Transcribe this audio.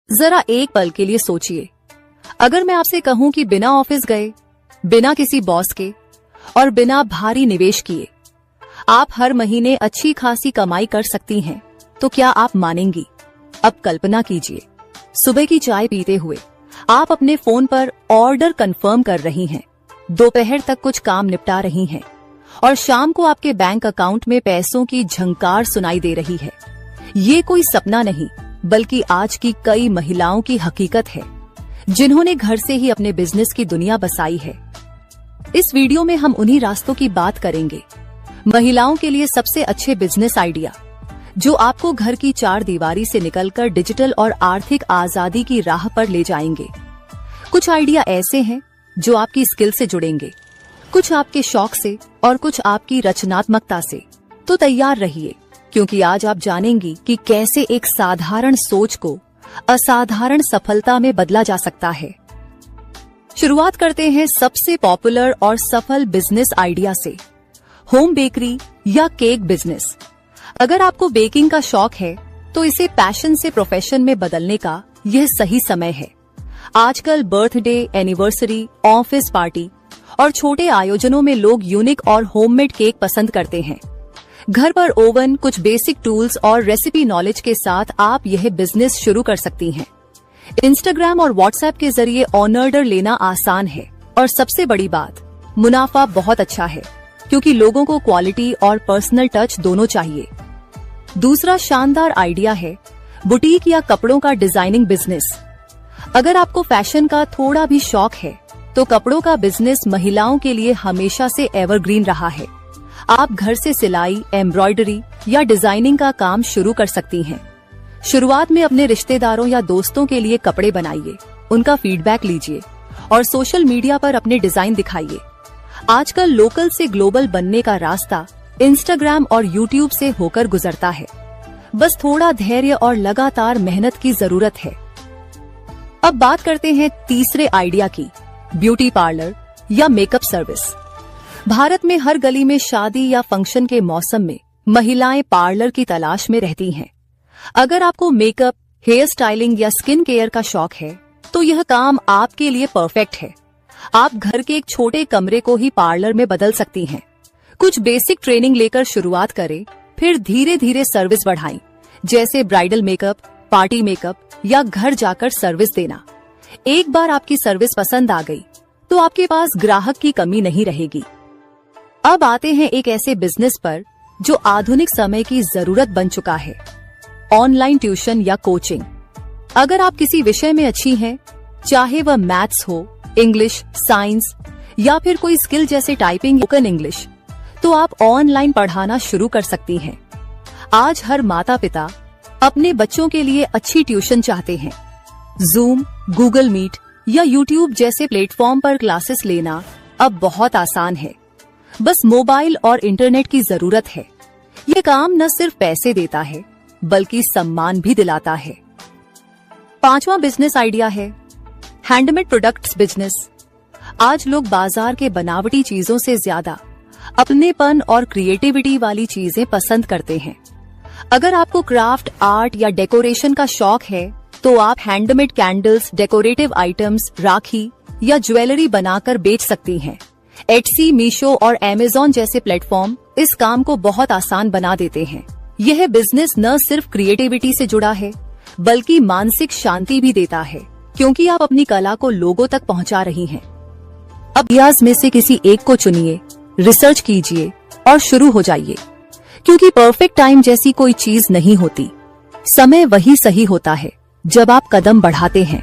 जरा एक पल के लिए सोचिए, अगर मैं आपसे कहूं कि बिना ऑफिस गए, बिना किसी बॉस के और बिना भारी निवेश किए आप हर महीने अच्छी खासी कमाई कर सकती हैं, तो क्या आप मानेंगी? अब कल्पना कीजिए, सुबह की चाय पीते हुए आप अपने फोन पर ऑर्डर कंफर्म कर रही हैं, दोपहर तक कुछ काम निपटा रही हैं और शाम को आपके बैंक अकाउंट में पैसों की झंकार सुनाई दे रही है। ये कोई सपना नहीं, बल्कि आज की कई महिलाओं की हकीकत है, जिन्होंने घर से ही अपने बिजनेस की दुनिया बसाई है। इस वीडियो में हम उन्हीं रास्तों की बात करेंगे, महिलाओं के लिए सबसे अच्छे बिजनेस आइडिया, जो आपको घर की चार दीवारी से निकलकर डिजिटल और आर्थिक आजादी की राह पर ले जाएंगे। कुछ आइडिया ऐसे हैं जो आपकी स्किल से जुड़ेंगे, कुछ आपके शौक से और कुछ आपकी रचनात्मकता से। तो तैयार रहिए, क्योंकि आज आप जानेंगी कि कैसे एक साधारण सोच को असाधारण सफलता में बदला जा सकता है। शुरुआत करते हैं सबसे पॉपुलर और सफल बिजनेस आइडिया से, होम बेकरी या केक बिजनेस। अगर आपको बेकिंग का शौक है तो इसे पैशन से प्रोफेशन में बदलने का यह सही समय है। आजकल बर्थडे, एनिवर्सरी, ऑफिस पार्टी और छोटे आयोजनों में लोग यूनिक और होममेड केक पसंद करते हैं। घर पर ओवन, कुछ बेसिक टूल्स और रेसिपी नॉलेज के साथ आप यह बिजनेस शुरू कर सकती हैं। इंस्टाग्राम और व्हाट्सएप के जरिए ऑर्डर लेना आसान है और सबसे बड़ी बात, मुनाफा बहुत अच्छा है, क्योंकि लोगों को क्वालिटी और पर्सनल टच दोनों चाहिए। दूसरा शानदार आइडिया है बुटीक या कपड़ों का डिजाइनिंग बिजनेस। अगर आपको फैशन का थोड़ा भी शौक है तो कपड़ों का बिजनेस महिलाओं के लिए हमेशा से एवरग्रीन रहा है। आप घर से सिलाई, एम्ब्रॉयडरी या डिजाइनिंग का काम शुरू कर सकती हैं। शुरुआत में अपने रिश्तेदारों या दोस्तों के लिए कपड़े बनाइए, उनका फीडबैक लीजिए और सोशल मीडिया पर अपने डिजाइन दिखाइए। आजकल लोकल से ग्लोबल बनने का रास्ता इंस्टाग्राम और यूट्यूब से होकर गुजरता है। बस थोड़ा धैर्य और लगातार मेहनत की जरूरत है। अब बात करते हैं तीसरे आइडिया की, ब्यूटी पार्लर या मेकअप सर्विस। भारत में हर गली में शादी या फंक्शन के मौसम में महिलाएं पार्लर की तलाश में रहती हैं। अगर आपको मेकअप, हेयर स्टाइलिंग या स्किन केयर का शौक है तो यह काम आपके लिए परफेक्ट है। आप घर के एक छोटे कमरे को ही पार्लर में बदल सकती हैं। कुछ बेसिक ट्रेनिंग लेकर शुरुआत करें, फिर धीरे धीरे सर्विस बढ़ाएं, जैसे ब्राइडल मेकअप, पार्टी मेकअप या घर जाकर सर्विस देना। एक बार आपकी सर्विस पसंद आ गई तो आपके पास ग्राहक की कमी नहीं रहेगी। अब आते हैं एक ऐसे बिजनेस पर जो आधुनिक समय की जरूरत बन चुका है, ऑनलाइन ट्यूशन या कोचिंग। अगर आप किसी विषय में अच्छी हैं, चाहे वह मैथ्स हो, इंग्लिश, साइंस या फिर कोई स्किल जैसे टाइपिंग, स्पोकन इंग्लिश, तो आप ऑनलाइन पढ़ाना शुरू कर सकती हैं। आज हर माता पिता अपने बच्चों के लिए अच्छी ट्यूशन चाहते हैं। जूम, गूगल मीट या यूट्यूब जैसे प्लेटफॉर्म पर क्लासेस लेना अब बहुत आसान है। बस मोबाइल और इंटरनेट की जरूरत है। ये काम न सिर्फ पैसे देता है, बल्कि सम्मान भी दिलाता है। पांचवा बिजनेस आइडिया है हैंडमेड प्रोडक्ट्स बिजनेस। आज लोग बाजार के बनावटी चीजों से ज्यादा अपनेपन और क्रिएटिविटी वाली चीजें पसंद करते हैं। अगर आपको क्राफ्ट, आर्ट या डेकोरेशन का शौक है तो आप हैंडमेड कैंडल्स, डेकोरेटिव आइटम्स, राखी या ज्वेलरी बनाकर बेच सकती हैं। एटसी, मीशो और अमेज़न जैसे प्लेटफॉर्म इस काम को बहुत आसान बना देते हैं। यह बिजनेस न सिर्फ क्रिएटिविटी से जुड़ा है, बल्कि मानसिक शांति भी देता है, क्योंकि आप अपनी कला को लोगों तक पहुंचा रही हैं। अब आइडियाज में से किसी एक को चुनिए, रिसर्च कीजिए और शुरू हो जाइए, क्योंकि परफेक्ट टाइम जैसी कोई चीज नहीं होती। समय वही सही होता है जब आप कदम बढ़ाते हैं।